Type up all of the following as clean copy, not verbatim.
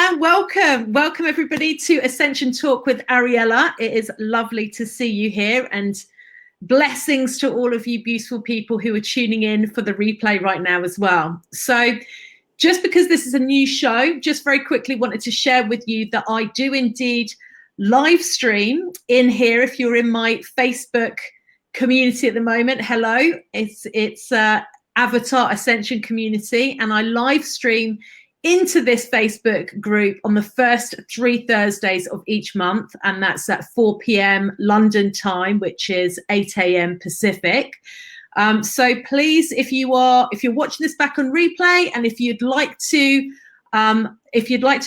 And welcome everybody to Ascension Talk with Ariella. It is lovely to see you here, and blessings to all of you beautiful people who are tuning in for the replay right now as well. So just because this is a new show, just very quickly wanted to share with you that I do indeed live stream in here. If you're in my Facebook community at the moment, hello, it's Avatar Ascension Community, and I live stream into this Facebook group on the first 3 Thursdays of each month, and that's at 4 p.m. London time, which is 8 a.m. Pacific. So please, if you're watching this back on replay, and if you'd like to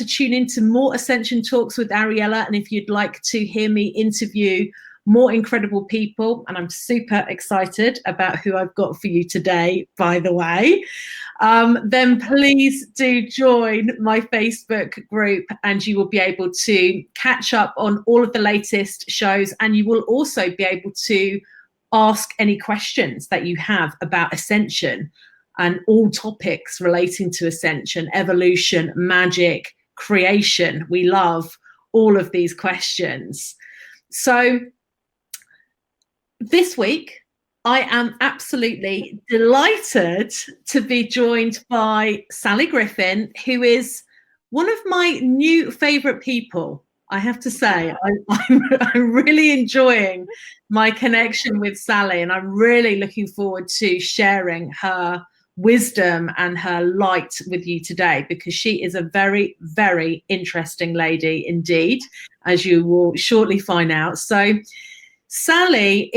tune into more Ascension Talks with Ariella, and if you'd like to hear me interview more incredible people, and I'm super excited about who I've got for you today, by the way, then please do join my Facebook group, and you will be able to catch up on all of the latest shows, and you will also be able to ask any questions that you have about Ascension and all topics relating to Ascension, evolution, magic, creation. We love all of these questions. So this week, I am absolutely delighted to be joined by Sally Griffyn, who is one of my new favorite people. I have to say, I'm really enjoying my connection with Sally, and I'm really looking forward to sharing her wisdom and her light with you today, because she is a very, very interesting lady indeed, as you will shortly find out. So Sally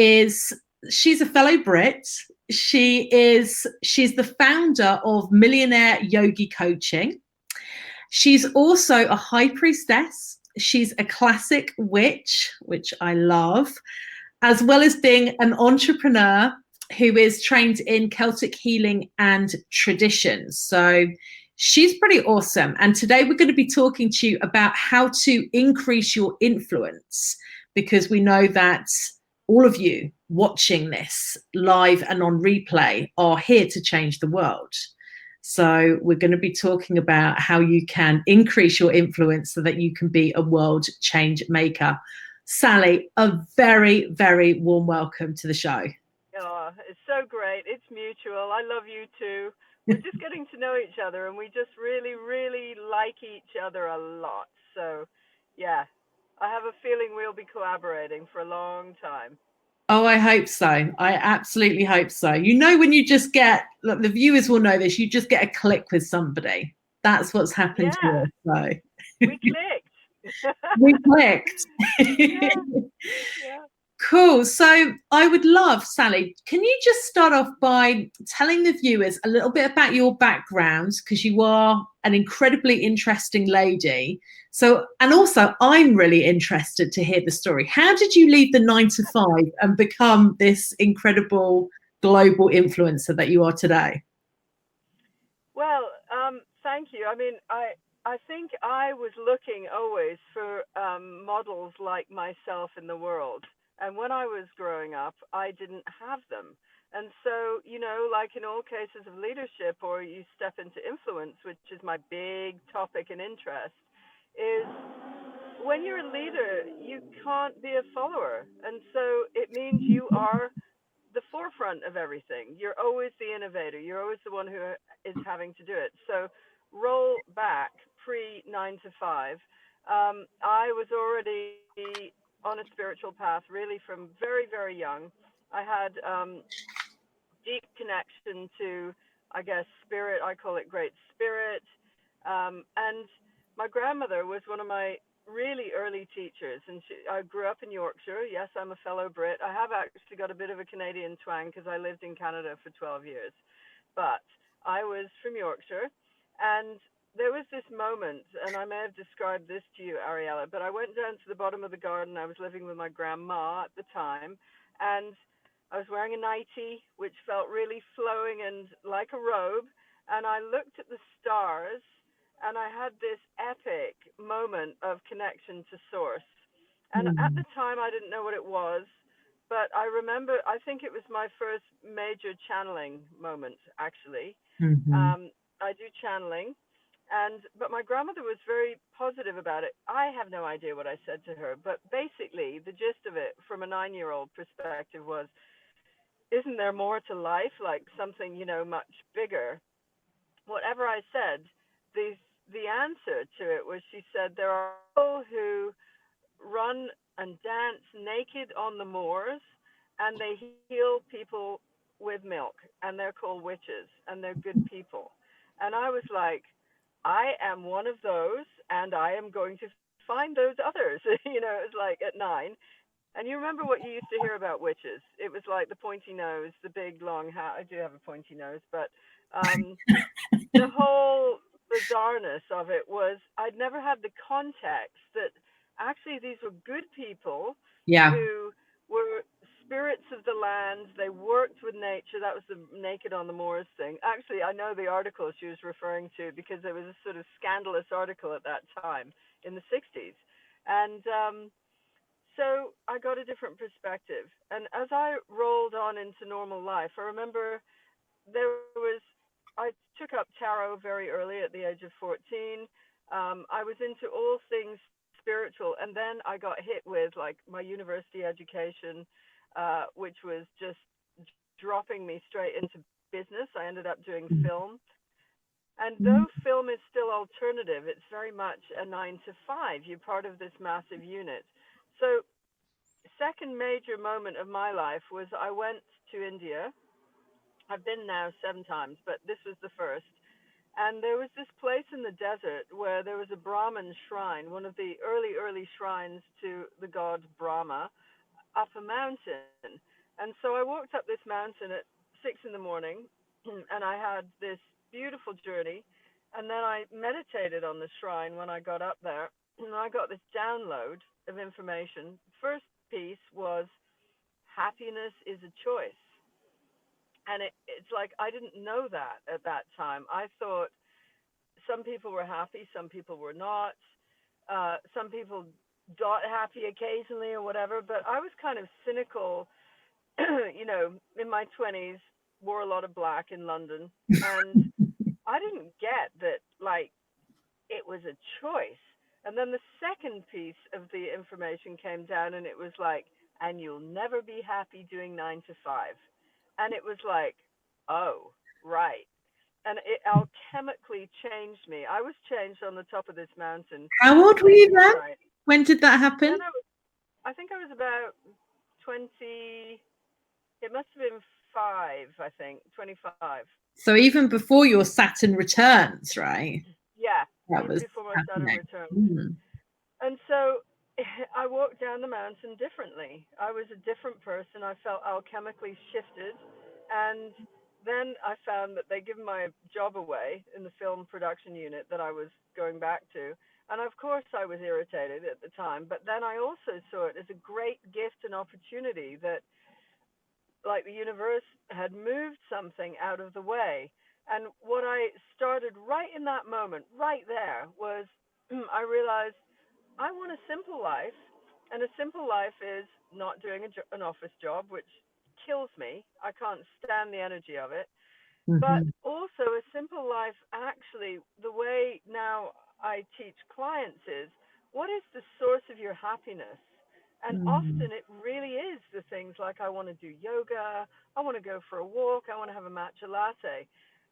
she's a fellow Brit. She's the founder of Millionaire Yogi coaching. She's also a high priestess. She's a classic witch, which I love, as well as being an entrepreneur who is trained in Celtic healing and traditions. So she's pretty awesome. And today we're going to be talking to you about how to increase your influence, because we know that all of you watching this live and on replay are here to change the world. So we're going to be talking about how you can increase your influence so that you can be a world change maker. Sally, a very, very warm welcome to the show. Oh, it's so great. It's mutual. I love you too. We're just getting to know each other, and we just really, really like each other a lot. So, yeah, I have a feeling we'll be collaborating for a long time. Oh, I hope so. I absolutely hope so. You know, when you just get, look, the viewers will know this, you just get a click with somebody. That's what's happened to us. So. We clicked. We clicked. Yeah. Cool. So I would love, Sally, can you just start off by telling the viewers a little bit about your background, because you are an incredibly interesting lady. So, and also I'm really interested to hear the story. How did you leave the 9 to 5 and become this incredible global influencer that you are today? Well, thank you. I mean, I think I was looking always for models like myself in the world. And when I was growing up, I didn't have them. And so, you know, like in all cases of leadership, or you step into influence, which is my big topic and interest, is when you're a leader, you can't be a follower. And so it means you are the forefront of everything. You're always the innovator. You're always the one who is having to do it. So roll back pre 9 to 5. I was already on a spiritual path, really from very, very young. I had deep connection to, I guess, spirit. I call it great spirit. And my grandmother was one of my really early teachers, and I grew up in Yorkshire. Yes, I'm a fellow Brit. I have actually got a bit of a Canadian twang because I lived in Canada for 12 years, but I was from Yorkshire. And there was this moment, and I may have described this to you, Ariella, but I went down to the bottom of the garden. I was living with my grandma at the time, and I was wearing a nightie, which felt really flowing and like a robe, and I looked at the stars, and I had this epic moment of connection to source. And at the time, I didn't know what it was, but I remember, I think it was my first major channeling moment, actually. I do channeling, But my grandmother was very positive about it. I have no idea what I said to her, but basically the gist of it from a 9-year-old perspective was, isn't there more to life, like something, much bigger? Whatever I said, the answer to it was, she said, there are people who run and dance naked on the moors, and they heal people with milk, and they're called witches, and they're good people. And I was like, I am one of those, and I am going to find those others. It was like at 9. And you remember what you used to hear about witches? It was like the pointy nose, the big long hat. I do have a pointy nose, but the whole bizarreness of it was, I'd never had the context that actually these were good people Yeah. who were spirits of the land. They worked with nature. That was the Naked on the Moors thing. Actually, I know the article she was referring to, because there was a sort of scandalous article at that time in the 60s. And so I got a different perspective. And as I rolled on into normal life, I remember I took up tarot very early at the age of 14. I was into all things spiritual. And then I got hit with like my university education, which was just dropping me straight into business. I ended up doing film. And though film is still alternative, it's very much a 9 to 5. You're part of this massive unit. So second major moment of my life was I went to India. I've been now 7 times, but this was the first. And there was this place in the desert where there was a Brahmin shrine, one of the early shrines to the god Brahma, up a mountain. And so I walked up this mountain at 6 in the morning, and I had this beautiful journey. And then I meditated on the shrine when I got up there, and I got this download of information. First piece was, happiness is a choice. And it's like, I didn't know that at that time. I thought some people were happy, some people were not. Some people got happy occasionally or whatever, but I was kind of cynical, in my 20s, wore a lot of black in London. And I didn't get that, like, it was a choice. And then the second piece of the information came down, and it was like, and you'll never be happy doing 9 to 5. And it was like, oh, right. And it alchemically changed me. I was changed on the top of this mountain. How old were you then? Right. When did that happen? I think I was about 20. It must have been 5, I think, 25. So even before your Saturn returns, right? Yeah, that even was before my Saturn return. Mm. And so I walked down the mountain differently. I was a different person. I felt alchemically shifted. And then I found that they'd given my job away in the film production unit that I was going back to. And of course I was irritated at the time, but then I also saw it as a great gift and opportunity that, like, the universe had moved something out of the way. And what I started right in that moment, right there, was I realized I want a simple life. And a simple life is not doing an office job, which kills me. I can't stand the energy of it. Mm-hmm. But also a simple life, actually, the way now I teach clients is, what is the source of your happiness? And often it really is the things like, I want to do yoga, I want to go for a walk, I want to have a matcha latte.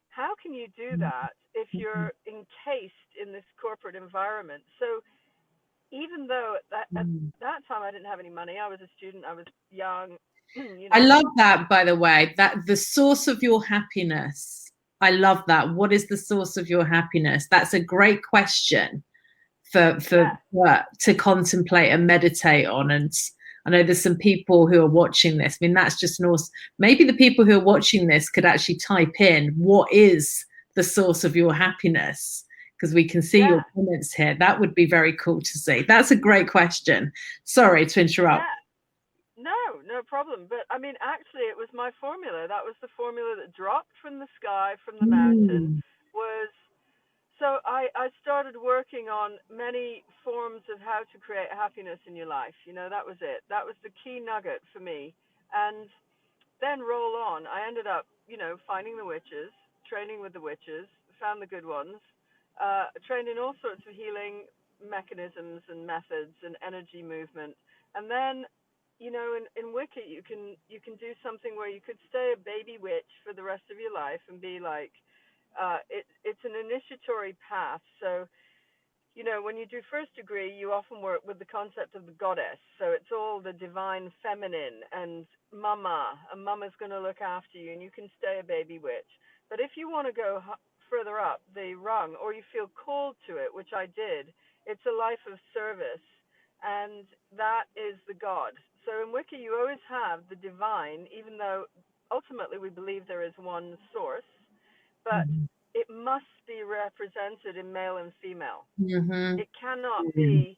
How can you do that if you're encased in this corporate environment? So even though at that time I didn't have any money, I was a student, I was young. I love that, by the way, that the source of your happiness. I love that. What is the source of your happiness? That's a great question for to contemplate and meditate on. And I know there's some people who are watching this. I mean, that's just an awesome. Maybe the people who are watching this could actually type in, what is the source of your happiness? Because we can see your comments here. That would be very cool to see. That's a great question. Sorry to interrupt. No problem. But I mean, actually, it was my formula. That was the formula that dropped from the sky, from the mountain. So I started working on many forms of how to create happiness in your life. That was it. That was the key nugget for me. And then roll on. I ended up, finding the witches, training with the witches, found the good ones, trained in all sorts of healing mechanisms and methods and energy movement. And then, you know, in Wicca, you can do something where you could stay a baby witch for the rest of your life and be like, it's an initiatory path. So, you know, when you do first degree, you often work with the concept of the goddess. So it's all the divine feminine and mama's going to look after you, and you can stay a baby witch. But if you want to go further up the rung, or you feel called to it, which I did, it's a life of service, and that is the God. So in Wicca, you always have the divine, even though ultimately we believe there is one source, but it must be represented in male and female. Mm-hmm. It cannot be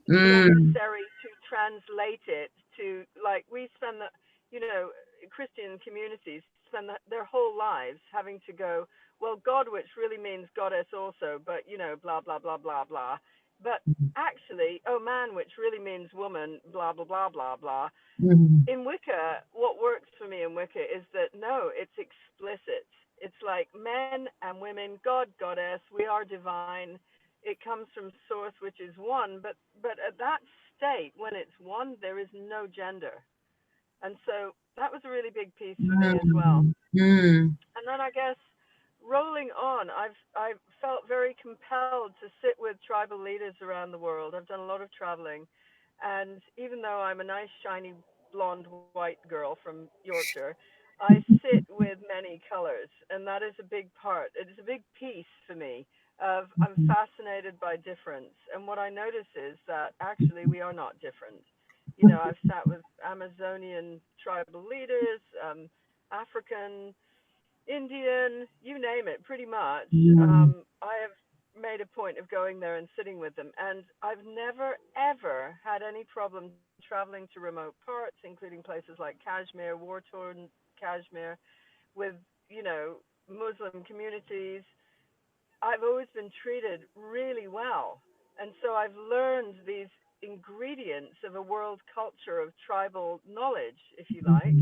necessary to translate it to, like, we spend the, you know, Christian communities spend their whole lives having to go, well, God, which really means goddess also, but, you know, blah, blah, blah, blah, blah. But actually, oh, man, which really means woman, blah, blah, blah, blah, blah. In Wicca, what works for me in Wicca is that, no, it's explicit. It's like men and women, God, goddess, we are divine. It comes from source, which is one, but at that state, when it's one, there is no gender. And so that was a really big piece for me as well. And then I guess rolling on, I've felt very compelled to sit with tribal leaders around the world. I've done a lot of traveling. And even though I'm a nice, shiny, blonde, white girl from Yorkshire, I sit with many colors. And that is a big part. It is a big piece for me of I'm fascinated by difference. And what I notice is that actually we are not different. You know, I've sat with Amazonian tribal leaders, African, Indian, you name it, pretty much. I have made a point of going there and sitting with them. And I've never, ever had any problem traveling to remote parts, including places like Kashmir, war-torn Kashmir, with, you know, Muslim communities. I've always been treated really well. And so I've learned these ingredients of a world culture of tribal knowledge, if you like.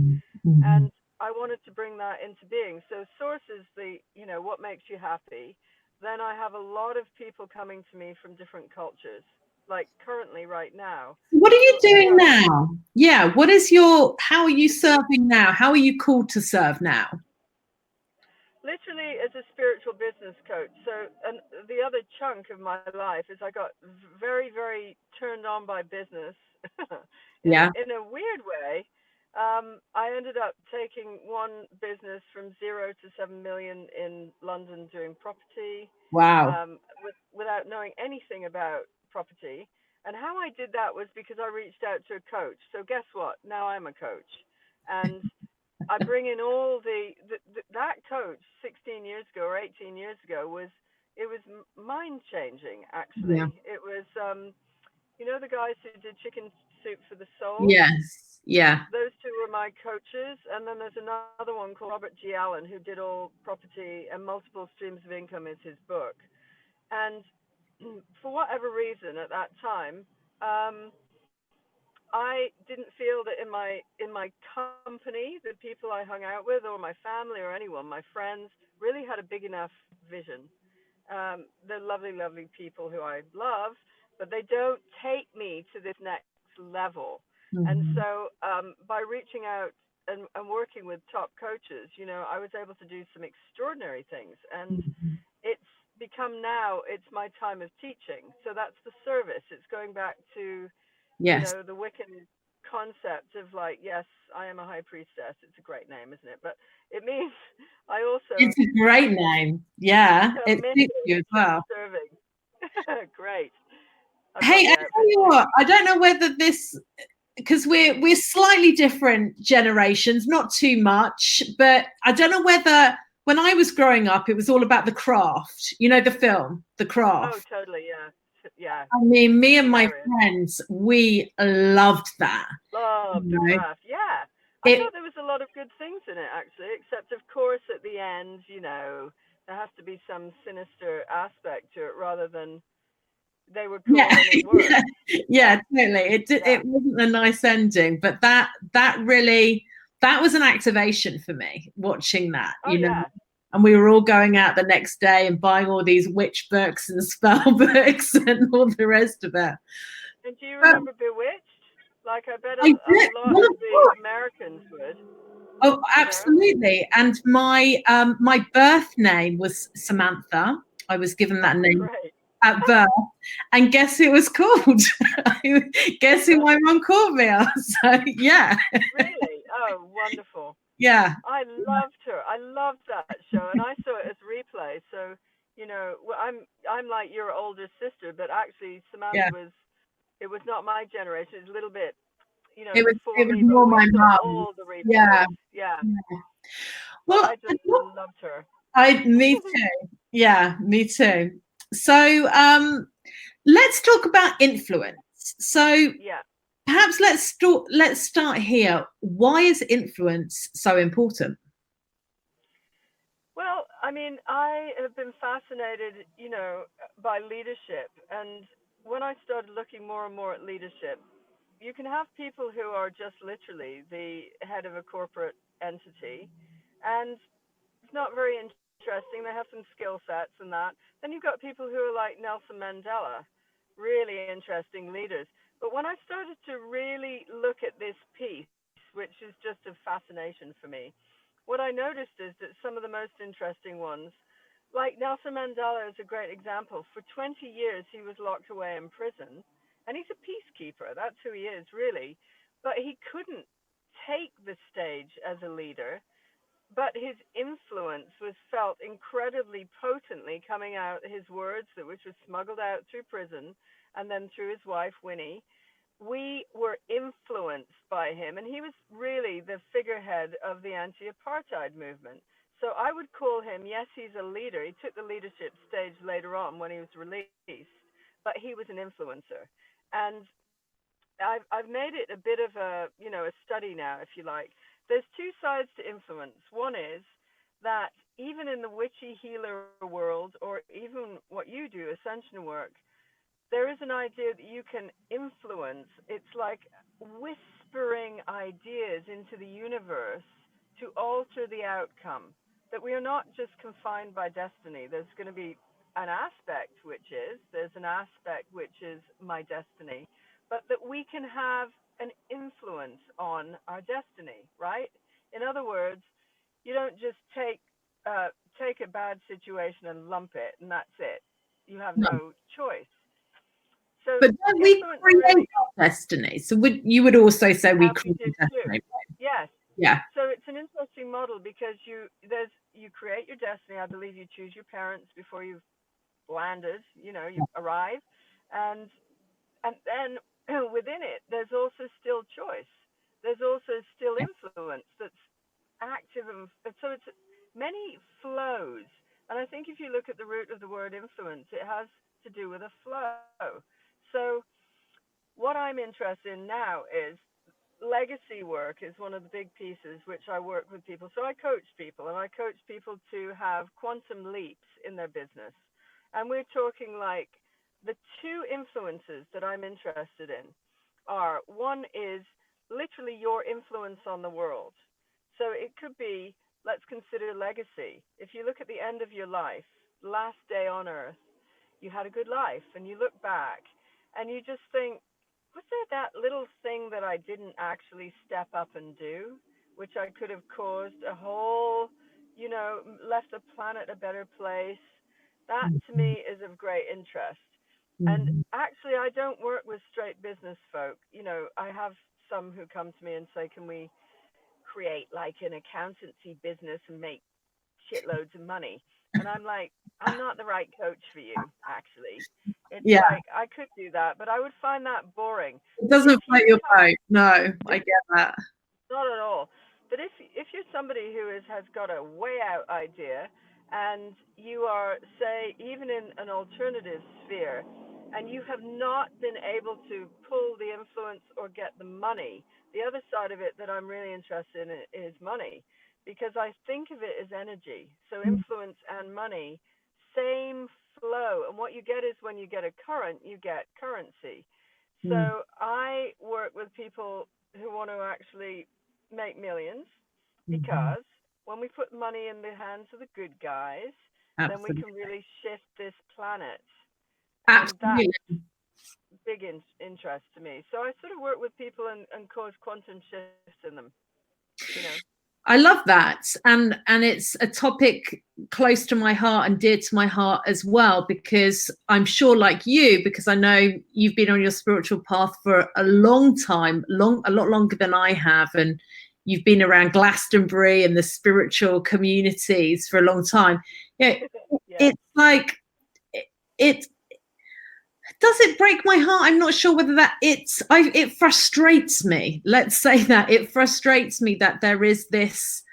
And I wanted to bring that into being. So source is the, you know, what makes you happy. Then I have a lot of people coming to me from different cultures, like currently right now. What are you doing now? Yeah. What is how are you serving now? How are you called to serve now? Literally as a spiritual business coach. So, and the other chunk of my life is I got very, very turned on by business in a weird way. I ended up taking one business from 0 to 7 million in London doing property. Wow. Without knowing anything about property. And how I did that was because I reached out to a coach. So guess what? Now I'm a coach. And I bring in all that coach 16 years ago or 18 years ago was mind changing, actually. Yeah. It was, you know, the guys who did Chicken Soup for the Soul? Yes. Yeah. Those two were my coaches. And then there's another one called Robert G. Allen who did all property and multiple streams of income is his book. And for whatever reason at that time, I didn't feel that in my company, the people I hung out with, or my family, or anyone, my friends, really had a big enough vision. They're lovely, lovely people who I love, but they don't take me to this next level. And so by reaching out and working with top coaches, you know, I was able to do some extraordinary things. And it's become now, it's my time of teaching. So that's the service. It's going back to, you know, the Wiccan concept of like, yes, I am a high priestess. It's a great name, isn't it? But it means I also... It's a great name. Yeah. It suits you as well. Serving. Great. Hey, I tell you what, I don't know whether this, because we're slightly different generations, not too much, but I don't know whether when I was growing up, it was all about The Craft. You know, the film, The Craft. Oh, totally. Yeah. Yeah. I mean, me and my friends, we loved that. Loved The Craft. Yeah. I thought there was a lot of good things in it, actually, except, of course, at the end, you know, there has to be some sinister aspect to it rather than they were cool and it worked. Yeah, totally. It wasn't a nice ending, but that really, that was an activation for me, watching that, you know. And we were all going out the next day and buying all these witch books and spell books and all the rest of it. And do you remember Bewitched? Like, I bet I a did. lot Well, of of the course. Americans would. Oh, You know? absolutely. And my birth name was Samantha. I was given that Oh, name great. at birth. And guess who it was called? Guess who my mum called me? So yeah. Really? Oh, wonderful. Yeah. I loved her. I loved that show, and I saw it as replay. So, you know, I'm like your older sister, but actually Samantha Yeah. was. It was not my generation. It was a little bit, you know, It before was me, but more we my saw mum. all the Yeah. replays. Yeah, Yeah. but Well, I just loved her. me too. Yeah, me too. So let's talk about influence. So Yeah. perhaps let's start here. Why is influence so important? Well, I mean, I have been fascinated, you know, by leadership, and when I started looking more and more at leadership, you can have people who are just literally the head of a corporate entity, and it's not very interesting. They have some skill sets and that. Then you've got people who are like Nelson Mandela, really interesting leaders. But when I started to really look at this piece, which is just a fascination for me, what I noticed is that some of the most interesting ones, like Nelson Mandela is a great example. For 20 years, he was locked away in prison, and he's a peacekeeper. That's who he is, really. But he couldn't take the stage as a leader, but his influence was felt incredibly potently coming out his words, that which was smuggled out through prison and then through his wife Winnie. We were influenced by him, and he was really the figurehead of the anti-apartheid movement. So I would call him, yes, he's a leader. He took the leadership stage later on when he was released, but he was an influencer. And I've made it a bit of a, you know, a study now, if you like. There's two sides to influence. One is that even in the witchy healer world, or even what you do, ascension work, there is an idea that you can influence. It's like whispering ideas into the universe to alter the outcome. That we are not just confined by destiny. There's going to be an aspect there's an aspect which is my destiny, but that we can have an influence on our destiny, right? In other words, you don't just take a bad situation and lump it, and that's it. You have No. no choice. So But don't we influence create really, our destiny? So you would also say we as we create did too. destiny, right? Yes. Yeah. So it's an interesting model because you create your destiny. I believe you choose your parents before you've landed. You know, you arrive, and then within it, there's also still choice. There's also still influence that's active, and so it's many flows. And I think if you look at the root of the word influence, it has to do with a flow. So what I'm interested in now is legacy work is one of the big pieces which I work with people. So I coach people, and I coach people to have quantum leaps in their business. And we're talking like the two influences that I'm interested in are, one is literally your influence on the world. So it could be, let's consider legacy. If you look at the end of your life, last day on earth, you had a good life, and you look back and you just think, was there that little thing that I didn't actually step up and do, which I could have caused a whole, you know, left the planet a better place? That to me is of great interest. And Mm-hmm. actually, I don't work with straight business folk. You know, I have some who come to me and say, can we create like an accountancy business and make shitloads of money? And I'm like, I'm not the right coach for you, actually. It's Yeah. like I could do that, but I would find that boring. It But if doesn't float you your have, boat. No, I get that. not at all. But if you're somebody who has got a way out idea, and you are, say, even in an alternative sphere, and you have not been able to pull the influence or get the money, the other side of it that I'm really interested in is money, because I think of it as energy. So influence and money, same flow. And what you get is, when you get a current, you get currency. Mm. So I work with people who want to actually make millions, Mm-hmm. because when we put money in the hands of the good guys, then we Absolutely. can really shift this planet. And Absolutely. that's big interest to me. So I sort of work with people and cause quantum shifts in them, you know. I love that, and it's a topic close to my heart and dear to my heart as well, because I'm sure, like you, because I know you've been on your spiritual path for a long time, a lot longer than I have, and you've been around Glastonbury and the spiritual communities for a long time. Yeah, Yeah. it's like it does it break my heart? I'm not sure whether that it frustrates me. Let's say that it frustrates me that there is this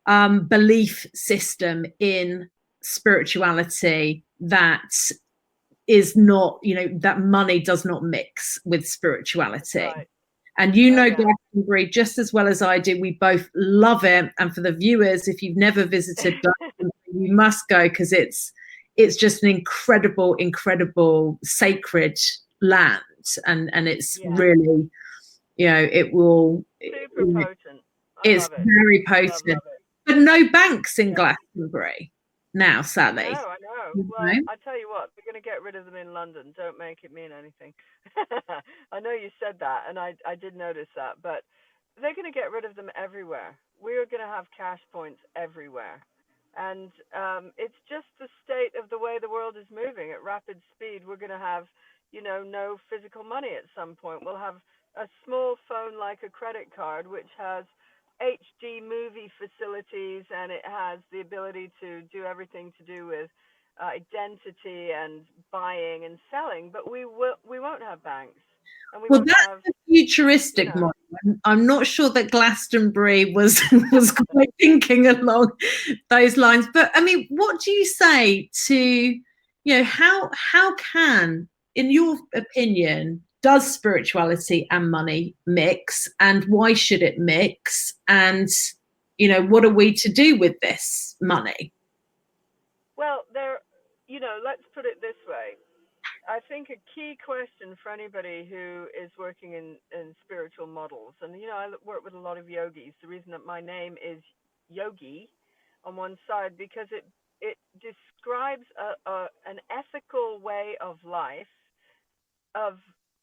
belief system in spirituality that is not, that money does not mix with spirituality. Right. And Glastonbury just as well as I do. We both love it. And for the viewers, if you've never visited Glastonbury, you must go, because it's just an incredible sacred land, and it's really, it will, super potent. it's love it. very potent. Love it. But no banks in Glastonbury now, Sally. I know. Well, I tell you what, they're going to get rid of them in London. Don't make it mean anything. I know you said that, and I did notice that, but they're going to get rid of them everywhere. We're going to have cash points everywhere. And it's just the state of the way the world is moving at rapid speed. We're going to have, no physical money at some point. We'll have a small phone like a credit card, which has HD movie facilities, and it has the ability to do everything to do with identity and buying and selling. But we won't have banks, and we won't that's have a futuristic model. I'm not sure that Glastonbury was quite thinking along those lines. But I mean, what do you say to, how can, in your opinion, does spirituality and money mix, and why should it mix? And, what are we to do with this money? Well, let's put it this way. I think a key question for anybody who is working in spiritual models, and I work with a lot of yogis. The reason that my name is Yogi on one side, because it describes an ethical way of life. Of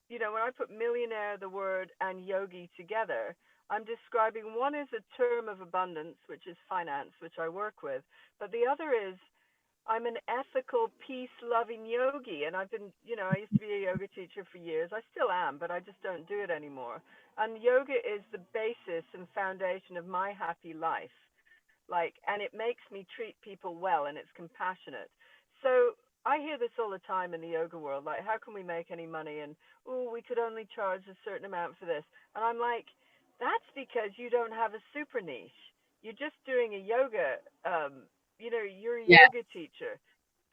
when I put millionaire, the word, and yogi together, I'm describing, one is a term of abundance, which is finance, which I work with, but the other is, I'm an ethical, peace-loving yogi, and I've been, I used to be a yoga teacher for years. I still am, but I just don't do it anymore. And yoga is the basis and foundation of my happy life. And it makes me treat people well, and it's compassionate. So I hear this all the time in the yoga world, like, how can we make any money? And, we could only charge a certain amount for this. And I'm like, that's because you don't have a super niche. You're just doing a yoga, you're a yoga teacher.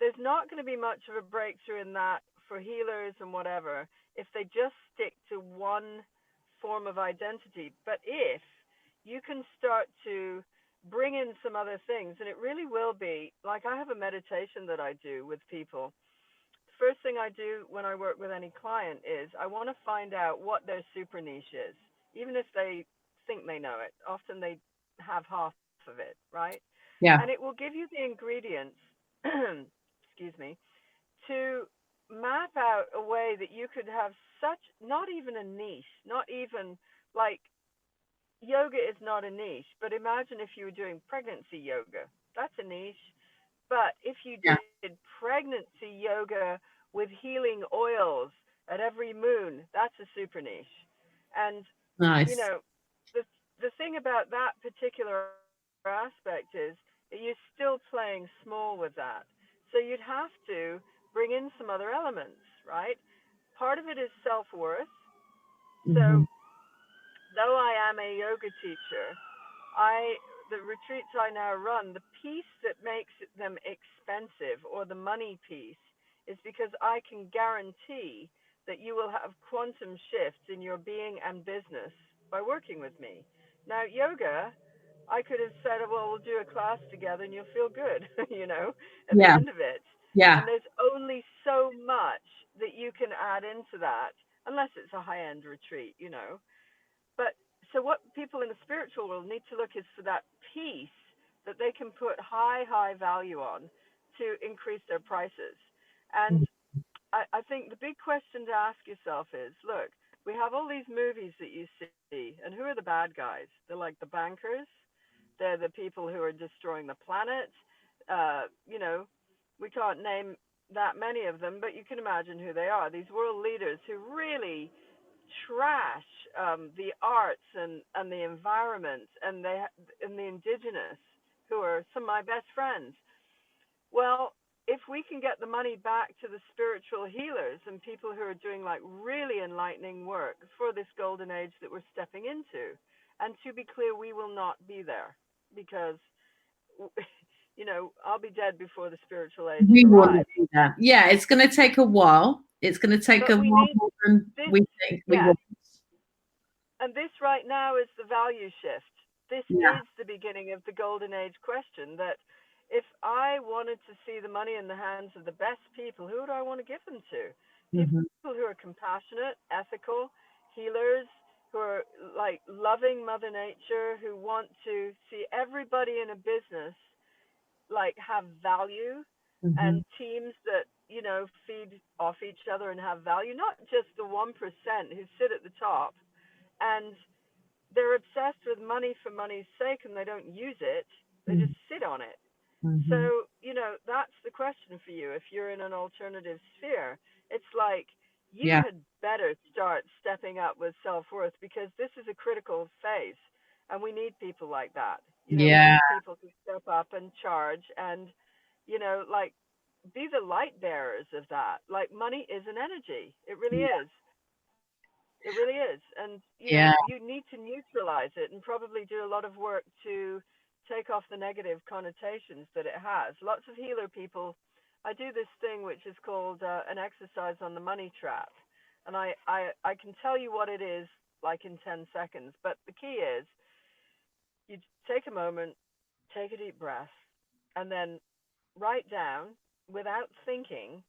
There's not going to be much of a breakthrough in that for healers and whatever if they just stick to one form of identity. But if you can start to bring in some other things, and it really will be, like, I have a meditation that I do with people. The first thing I do when I work with any client is I want to find out what their super niche is, even if they think they know it. Often they have half of it, right? Yeah. And it will give you the ingredients, excuse me, to map out a way that you could have such, not even a niche, not even like, yoga is not a niche, but imagine if you were doing pregnancy yoga. That's a niche. But if you did pregnancy yoga with healing oils at every moon, that's a super niche. And, nice. The thing about that particular aspect is that you're still playing small with that. So you'd have to bring in some other elements, right? Part of it is self-worth. So though I am a yoga teacher, the retreats I now run, the piece that makes them expensive, or the money piece, is because I can guarantee that you will have quantum shifts in your being and business by working with me. Now, yoga, I could have said, well, we'll do a class together and you'll feel good, at the end of it. Yeah. And there's only so much that you can add into that, unless it's a high-end retreat, But so what people in the spiritual world need to look is for that piece that they can put high value on to increase their prices. And I think the big question to ask yourself is, look, we have all these movies that you see, and who are the bad guys? They're like the bankers. They're the people who are destroying the planet. You know, we can't name that many of them, but you can imagine who they are. These world leaders who really trash the arts and the environment and the indigenous, who are some of my best friends. Well, if we can get the money back to the spiritual healers and people who are doing like really enlightening work for this golden age that we're stepping into, and to be clear, we will not be there because, you know, I'll be dead before the spiritual age We will arrives. do that. Yeah, it's going to take a while. It's going to take But a we while need more than this, we think we yeah. will. And this right now is the value shift. This Yeah. is the beginning of the golden age question, that if I wanted to see the money in the hands of the best people, who would I want to give them to? People who are compassionate, ethical, healers, who are like loving Mother Nature, who want to see everybody in a business like have value, and teams that, you know, feed off each other and have value, not just the 1% who sit at the top and they're obsessed with money for money's sake and they don't use it. They just sit on it. So, you know, that's the question for you. If you're in an alternative sphere, it's like you Yeah. had better start stepping up with self-worth, because this is a critical phase and we need people like that. You know, we Yeah. need people to step up and charge and, you know, like be the light bearers of that. Like money is an energy. It really is. It really is. And, you know, Yeah. you need to neutralize it and probably do a lot of work to take off the negative connotations that it has. Lots of healer people, I do this thing which is called an exercise on the money trap. And I can tell you what it is like in 10 seconds. But the key is you take a moment, take a deep breath, and then write down without thinking,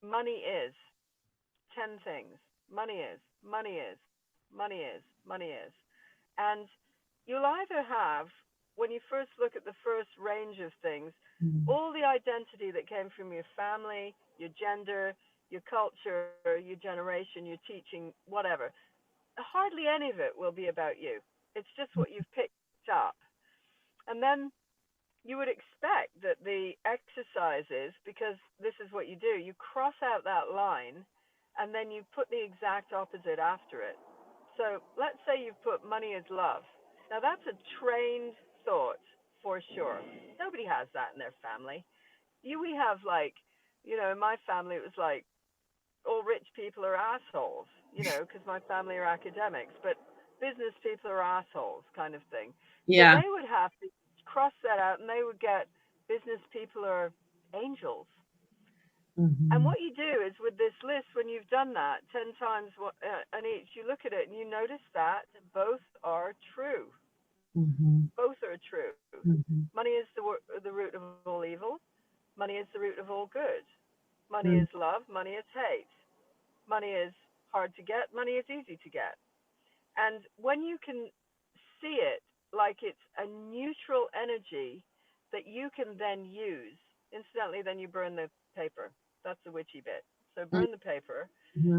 money is 10 things. Money is, money is, money is, money is. And you'll either have, when you first look at the first range of things, all the identity that came from your family, your gender, your culture, your generation, your teaching, whatever. Hardly any of it will be about you. It's just what you've picked up. And then you would expect that the exercises, because this is what you do, you cross out that line and then you put the exact opposite after it. So let's say you've put money is love. Now that's a trained thought for sure. Nobody has that in their family. We have like, you know, in my family it was like all rich people are assholes, you know, because my family are academics, but business people are assholes kind of thing. So Yeah. they would have to cross that out and they would get business people are angels. And what you do is with this list, when you've done that 10 times on each, you look at it and you notice that both are true. Both are true. Money is the root of all evil. Money is the root of all good. Money is love. Money is hate. Money is hard to get. Money is easy to get. And when you can see it like it's a neutral energy that you can then use, incidentally, then you burn the paper. That's the witchy bit. So burn the paper,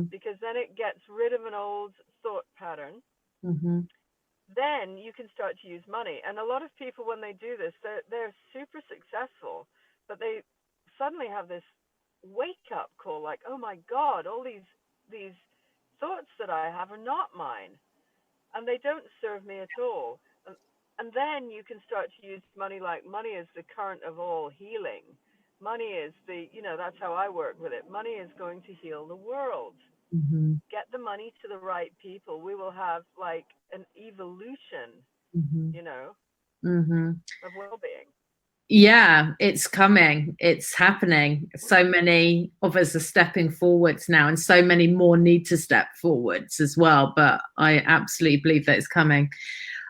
because then it gets rid of an old thought pattern. Then you can start to use money. And a lot of people, when they do this, they're super successful, but they suddenly have this wake-up call, like, oh my God, all these thoughts that I have are not mine, and they don't serve me at all. And then you can start to use money like money is the current of all healing. Money is the, you know, that's how I work with it. Money is going to heal the world. Get the money to the right people. We will have like an evolution, you know, of well-being. Yeah, it's coming. It's happening. So many of us are stepping forwards now, and so many more need to step forwards as well. But I absolutely believe that it's coming.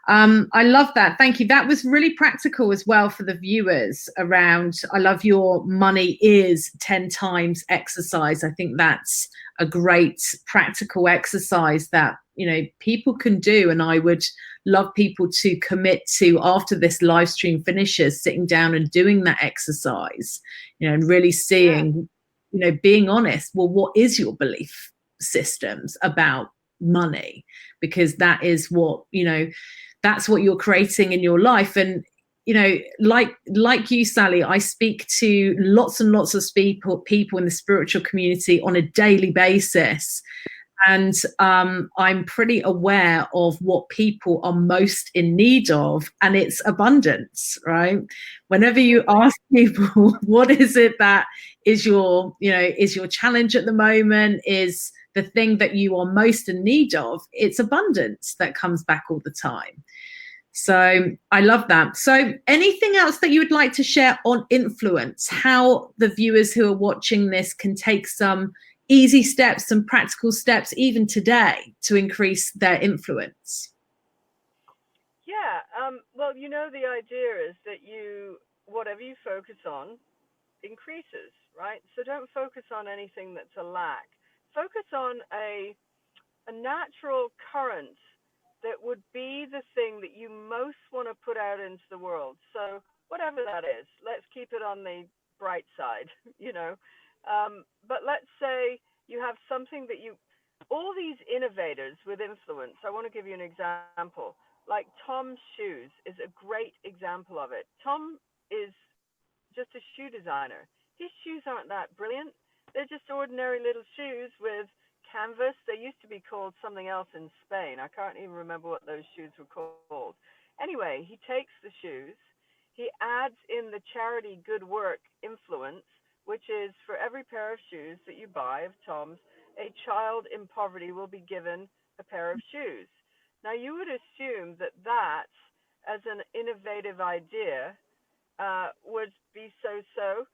I love that. Thank you. That was really practical as well for the viewers around. I love your money is 10 times exercise. I think that's a great practical exercise that you know, people can do. And I would love people to commit to, after this live stream finishes, sitting down and doing that exercise, you know, and really seeing, you know, being honest. Well, what is your belief systems about money? Because that is what, you know, that's what you're creating in your life. And, you know, like you, Sally, I speak to lots and lots of people in the spiritual community on a daily basis. And I'm pretty aware of what people are most in need of, and it's abundance, right? Whenever you ask people, what is it that is your, you know, is your challenge at the moment, is the thing that you are most in need of, it's abundance that comes back all the time. So I love that. So anything else that you would like to share on influence, how the viewers who are watching this can take some easy steps, some practical steps even today to increase their influence? Yeah, well, you know, the idea is that whatever you focus on increases, right? So don't focus on anything that's a lack. Focus on a natural current that would be the thing that you most want to put out into the world. So whatever that is, let's keep it on the bright side, you know. But let's say you have something that all these innovators with influence. I want to give you an example. Like Tom's shoes is a great example of it. Tom is just a shoe designer. His shoes aren't that brilliant. They're just ordinary little shoes with canvas. They used to be called something else in Spain. I can't even remember what those shoes were called. Anyway, he takes the shoes, he adds in the charity good work influence, which is for every pair of shoes that you buy of Tom's, a child in poverty will be given a pair of shoes. Now, you would assume that as an innovative idea, would be so-so,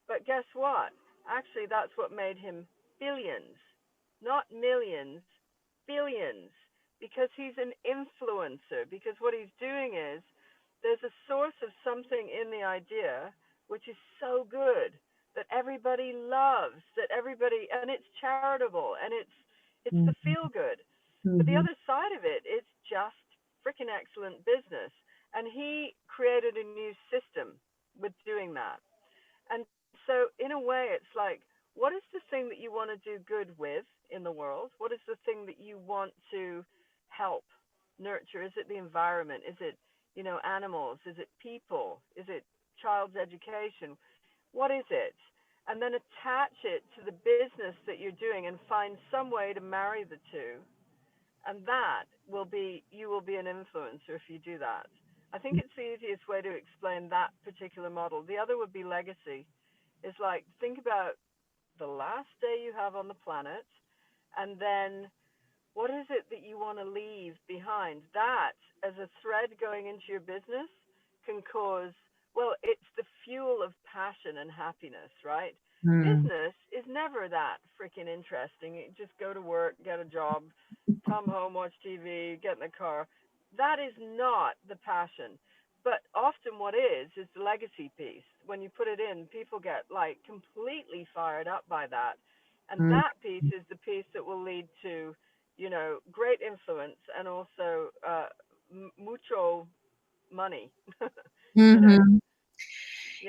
but guess what? Actually, that's what made him billions. Not millions, billions, because he's an influencer. Because what he's doing is there's a source of something in the idea which is so good that everybody loves, and it's charitable, and it's the feel good. But the other side of it, it's just freaking excellent business. And he created a new system with doing that. And so in a way, it's like, what is the thing that you want to do good with in the world? What is the thing that you want to help nurture? Is it the environment? Is it, you know, animals? Is it people? Is it child's education? What is it? And then attach it to the business that you're doing and find some way to marry the two. And that will be, you will be an influencer if you do that. I think it's the easiest way to explain that particular model. The other would be legacy. It's like, think about the last day you have on the planet, and then what is it that you want to leave behind? That, as a thread going into your business, can cause, well, it's the fuel of passion and happiness, right? Business is never that freaking interesting. You just go to work, get a job, come home, watch TV, get in the car. That is not the passion. But often what is the legacy piece. When you put it in, people get like completely fired up by that. And that piece is the piece that will lead to, you know, great influence and also mucho money. You know?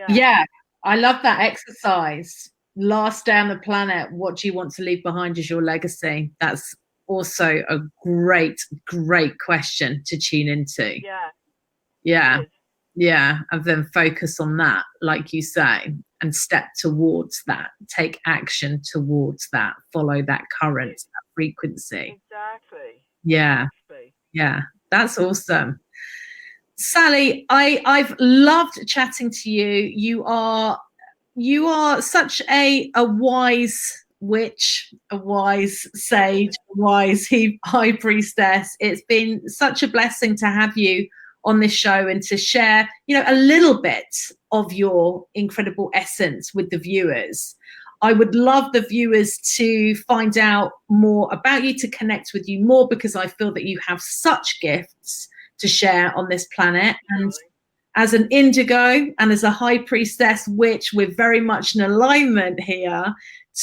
Yeah, I love that exercise. Last day on the planet, what do you want to leave behind as your legacy? That's also a great question to tune into. Yeah, and then focus on that, like you say, and step towards that, take action towards that, follow that current, that frequency. Exactly. Yeah. That's awesome. Sally, I've loved chatting to you. You are such a wise witch, a wise sage, a wise high priestess. It's been such a blessing to have you on this show and to share, you know, a little bit of your incredible essence with the viewers. I would love the viewers to find out more about you, to connect with you more, because I feel that you have such gifts to share on this planet. And as an indigo and as a high priestess witch, we're very much in alignment here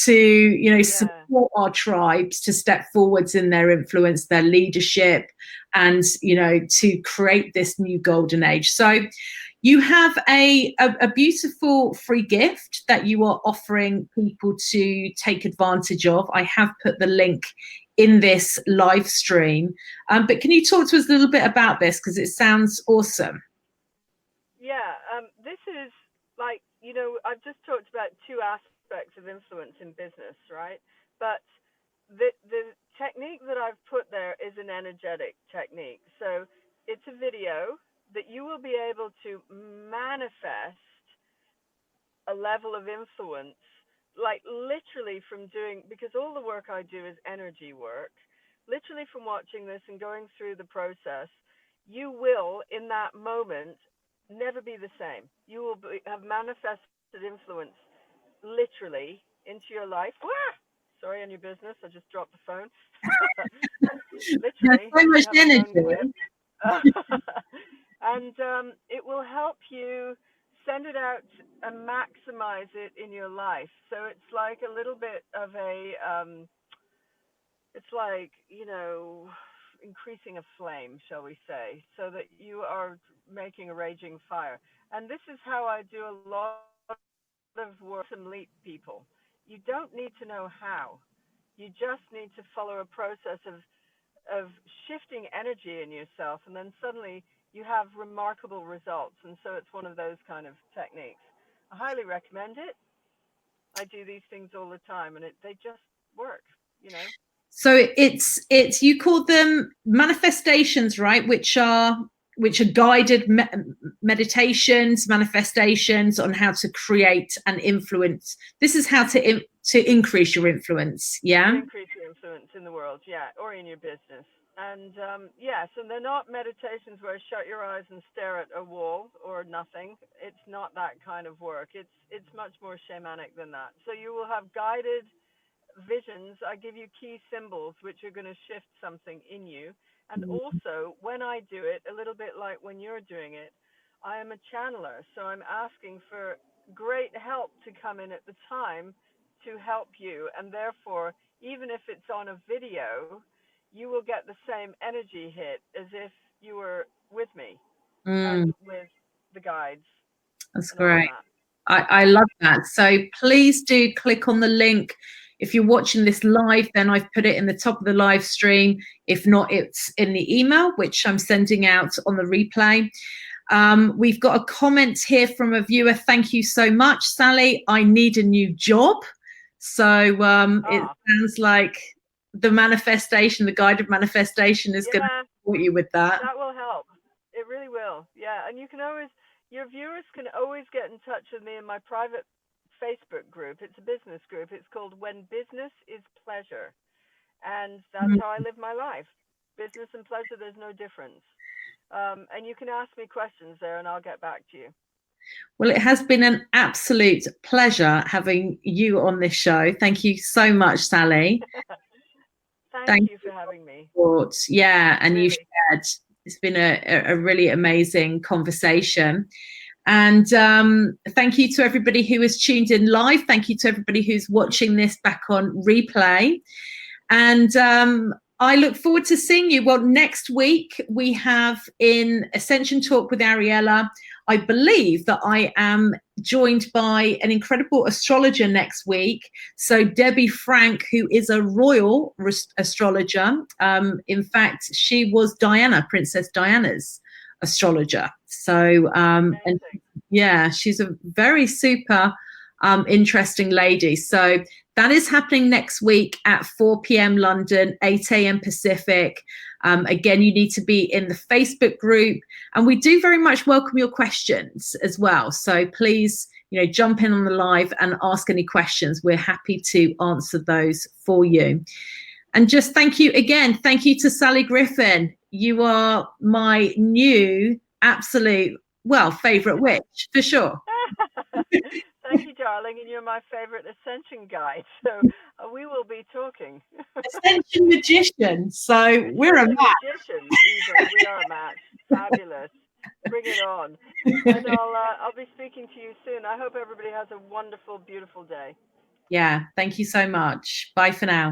to, you know, support our tribes to step forwards in their influence, their leadership, and, you know, to create this new golden age. So you have a beautiful free gift that you are offering people to take advantage of. I have put the link in this live stream, but can you talk to us a little bit about this, because it sounds awesome? Yeah, this is like, you know, I've just talked about two aspects of influence in business, right? But the technique that I've put there is an energetic technique. So it's a video that you will be able to manifest a level of influence, like literally from doing, because all the work I do is energy work, literally from watching this and going through the process, you will, in that moment, never be the same. You will have manifested influence literally into your life. Ah! Sorry, on your business. I just dropped the phone. Literally. There's so much energy. And it will help you send it out and maximize it in your life. So it's like a little bit of a, it's like, you know, increasing a flame, shall we say, so that you are making a raging fire. And this is how I do a lot of work to lead people. You don't need to know how. You just need to follow a process of shifting energy in yourself, and then suddenly you have remarkable results. And so it's one of those kind of techniques. I highly recommend it. I do these things all the time, and they just work, you know. So it's you call them manifestations, right? Which are guided meditations, manifestations on how to create and influence. This is how to increase your influence, yeah? Increase your influence in the world, yeah, or in your business. And yes, and they're not meditations where shut your eyes and stare at a wall or nothing. It's not that kind of work. It's much more shamanic than that. So you will have guided visions. I give you key symbols which are going to shift something in you. And also, when I do it, a little bit like when you're doing it, I am a channeler. So I'm asking for great help to come in at the time to help you. And therefore, even if it's on a video, you will get the same energy hit as if you were with me and with the guides. That's great. I love that. So please do click on the link. If you're watching this live, then I've put it in the top of the live stream. If not, it's in the email, which I'm sending out on the replay. We've got a comment here from a viewer. Thank you so much, Sally. I need a new job. So it sounds like the manifestation, the guided manifestation is going to support you with that. That will help. It really will. Yeah. And you can always, your viewers can always get in touch with me in my private Facebook group. It's a business group. It's called When Business is Pleasure. And that's how I live my life. Business and pleasure, there's no difference. And you can ask me questions there and I'll get back to you. Well, it has been an absolute pleasure having you on this show. Thank you so much, Sally. Thank you for having me. Yeah, and really. You shared. It's been a really amazing conversation. And thank you to everybody who has tuned in live. Thank you to everybody who's watching this back on replay. And I look forward to seeing you. Well, next week we have in Ascension Talk with Ariella, I believe that I am joined by an incredible astrologer next week. So Debbie Frank, who is a royal astrologer. In fact, she was Princess Diana's astrologer. So, and yeah, she's a very super interesting lady. So that is happening next week at 4 p.m. London, 8 a.m. Pacific. Again, you need to be in the Facebook group, and we do very much welcome your questions as well. So please, you know, jump in on the live and ask any questions. We're happy to answer those for you. And just thank you again. Thank you to Sally Griffyn. You are my new absolute, well, favorite witch for sure. Thank you, darling, and you're my favorite Ascension guide. So we will be talking. Ascension magician. So we're a match. Magician, even. We are a match. Fabulous. Bring it on. And I'll be speaking to you soon. I hope everybody has a wonderful, beautiful day. Yeah. Thank you so much. Bye for now.